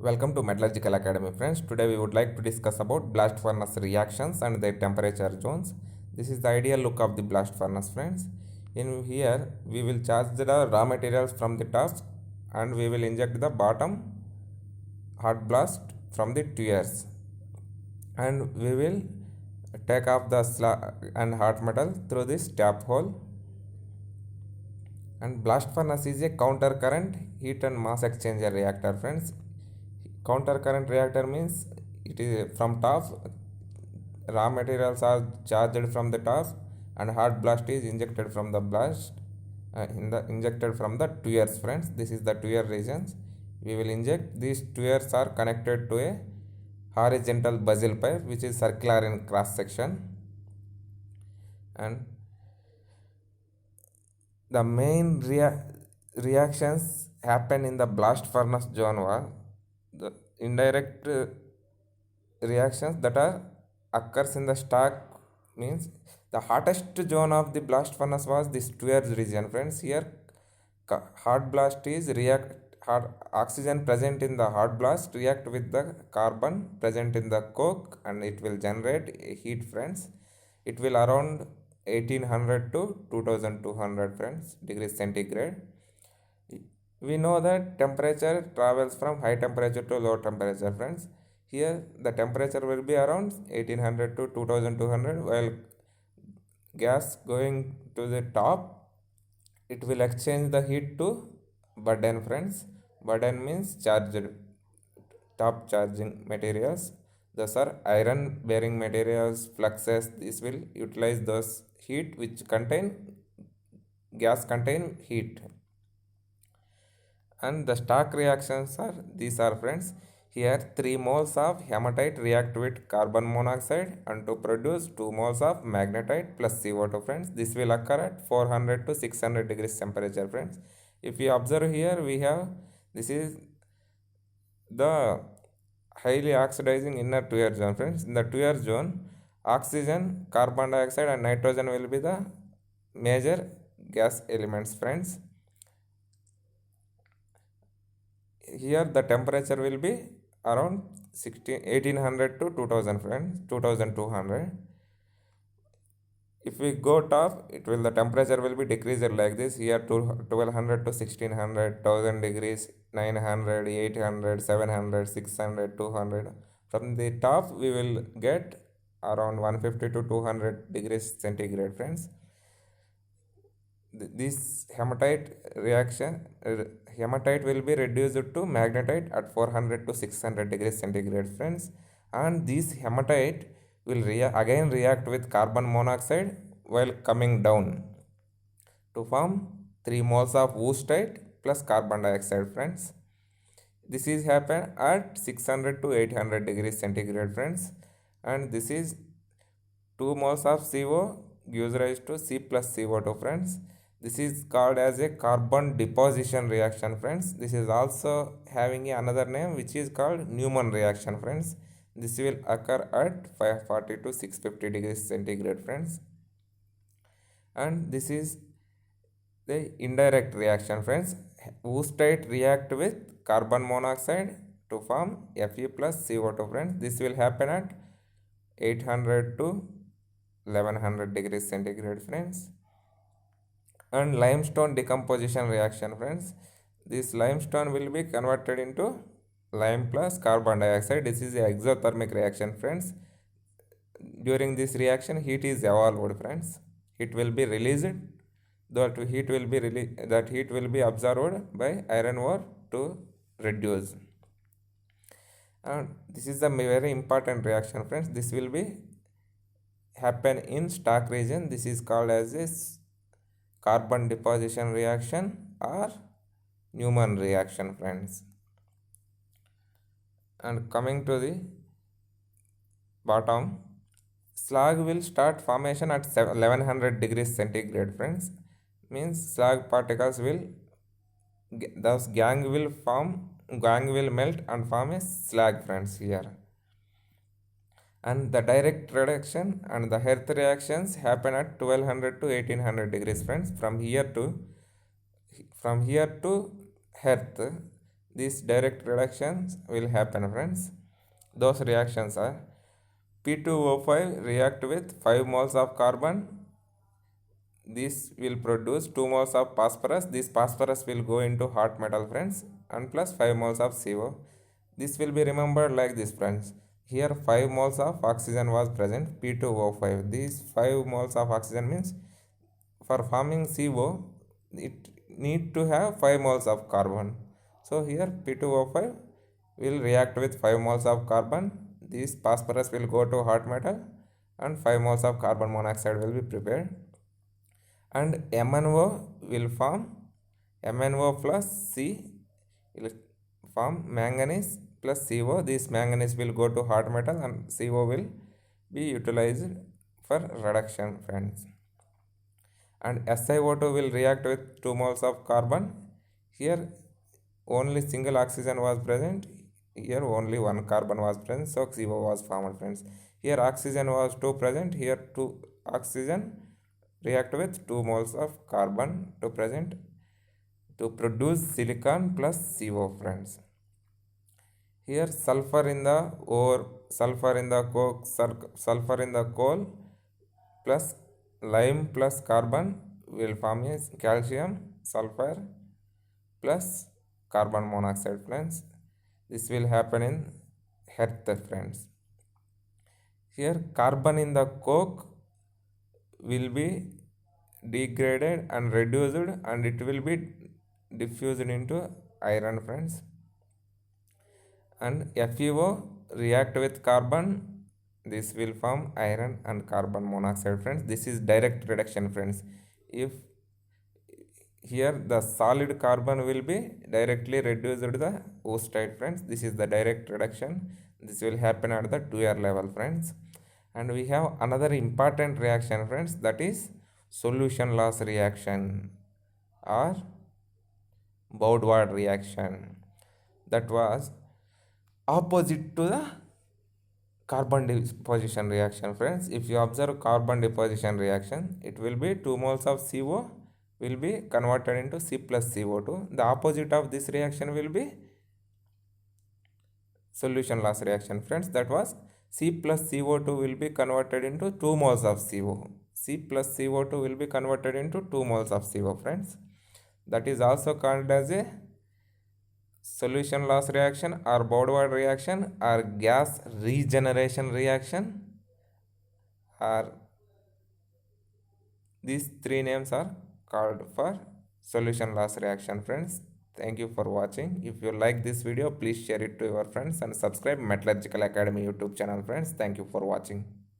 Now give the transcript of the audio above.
Welcome to Metallurgical Academy, friends. Today we would like to discuss about blast furnace reactions and their temperature zones. This is the ideal look of the blast furnace, friends. In here, we will charge the raw materials from the top and we will inject the bottom hot blast from the tuyeres, and we will take off the slag and hot metal through this tap hole. And blast furnace is a counter current heat and mass exchanger reactor, friends. Counter current reactor means it is from top, raw materials are charged from the top and hot blast is injected from the blast injected from the tuyeres, friends. This is the tuyere regions. We will inject these tuyeres are connected to a horizontal buzzle pipe which is circular in cross section, and the main reactions happen in the blast furnace zone was the indirect reactions that are occurs in the stack, means the hottest zone of the blast furnace was this tuyeres region, friends. Here hot blast is react hot oxygen present in the hot blast react with the carbon present in the coke and it will generate heat, friends. It will around 1800 to 2200, friends, degrees centigrade. We know that temperature travels from high temperature to low temperature, friends. Here the temperature will be around 1800 to 2200, while gas going to the top, it will exchange the heat to burden, friends. Burden means charged, top charging materials. Those are iron bearing materials, fluxes. This will utilize those heat which contain gas contain heat. And the stock reactions are these are, friends. Here 3 moles of hematite react with carbon monoxide and to produce 2 moles of magnetite plus CO2, friends. This will occur at 400 to 600 degrees temperature, friends. If you observe here, we have this is the highly oxidizing inner tuyere zone, friends. In the tuyere zone, oxygen, carbon dioxide and nitrogen will be the major gas elements, friends. Here the temperature will be around 1800 to 2000, friends, 2200. If we go top, it will the temperature will be decreased like this. Here to 1200 to 1600, 1000 degrees, 900, 800, 700, 600, 200. From the top we will get around 150 to 200 degrees centigrade, friends. This hematite reaction, hematite will be reduced to magnetite at 400 to 600 degrees centigrade, friends. And this hematite will again react with carbon monoxide while coming down to form 3 moles of woostite plus carbon dioxide, friends. This is happen at 600 to 800 degrees centigrade, friends. And this is 2 moles of CO gives rise to C plus CO2, friends. This is called as a carbon deposition reaction, friends. This is also having another name which is called Newman reaction, friends. This will occur at 540 to 650 degrees centigrade, friends. And this is the indirect reaction, friends. Woostite react with carbon monoxide to form Fe plus CO2, friends. This will happen at 800 to 1100 degrees centigrade, friends. And limestone decomposition reaction, friends. This limestone will be converted into lime plus carbon dioxide. This is a exothermic reaction, friends. During this reaction, heat is evolved, friends. Heat will be released. That heat will be absorbed by iron ore to reduce. And this is a very important reaction, friends. This will be happen in stock region. This is called as a carbon deposition reaction or Newman reaction, friends. And coming to the bottom, slag will start formation at 1100 degrees centigrade, friends. Means slag particles will thus gang will melt and form a slag, friends, here. And the direct reduction and the earth reactions happen at 1200 to 1800 degrees, friends. From here to earth, these direct reductions will happen, friends. Those reactions are P2O5 react with 5 moles of carbon. This will produce 2 moles of phosphorus. This phosphorus will go into hot metal, friends, and plus 5 moles of CO. This will be remembered like this, friends. Here 5 moles of oxygen was present, P2O5. These 5 moles of oxygen means for forming CO, it need to have 5 moles of carbon. So here P2O5 will react with 5 moles of carbon. This phosphorus will go to hot metal and 5 moles of carbon monoxide will be prepared. And MnO will form MnO plus C will form manganese plus CO. This manganese will go to hot metal and CO will be utilized for reduction, friends. And SiO2 will react with 2 moles of carbon. Here only single oxygen was present. Here only one carbon was present, so CO was formed, friends. Here oxygen was 2 present. Here 2 oxygen react with 2 moles of carbon to produce silicon plus CO, friends. Here sulfur in the ore, sulfur in the coke, sulfur in the coal plus lime plus carbon will form a calcium sulfur plus carbon monoxide, friends. This will happen in earth, friends. Here carbon in the coke will be degraded and reduced and it will be diffused into iron, friends. And FeO react with carbon, this will form iron and carbon monoxide, friends. This is direct reduction, friends. If here the solid carbon will be directly reduced to the oocyte, friends. This is the direct reduction. This will happen at the 2R level, friends. And we have another important reaction, friends, that is solution loss reaction or Boudward reaction. That was opposite to the carbon deposition reaction, friends. If you observe carbon deposition reaction, it will be 2 moles of CO will be converted into C plus CO2. The opposite of this reaction will be solution loss reaction, friends. That was C plus CO2 will be converted into 2 moles of CO. C plus CO2 will be converted into 2 moles of CO, friends. That is also called as a solution loss reaction or Boudward reaction or gas regeneration reaction, or these 3 names are called for solution loss reaction, friends. Thank you for watching. If you like this video, please share it to your friends and subscribe Metallurgical Academy YouTube channel, friends. Thank you for watching.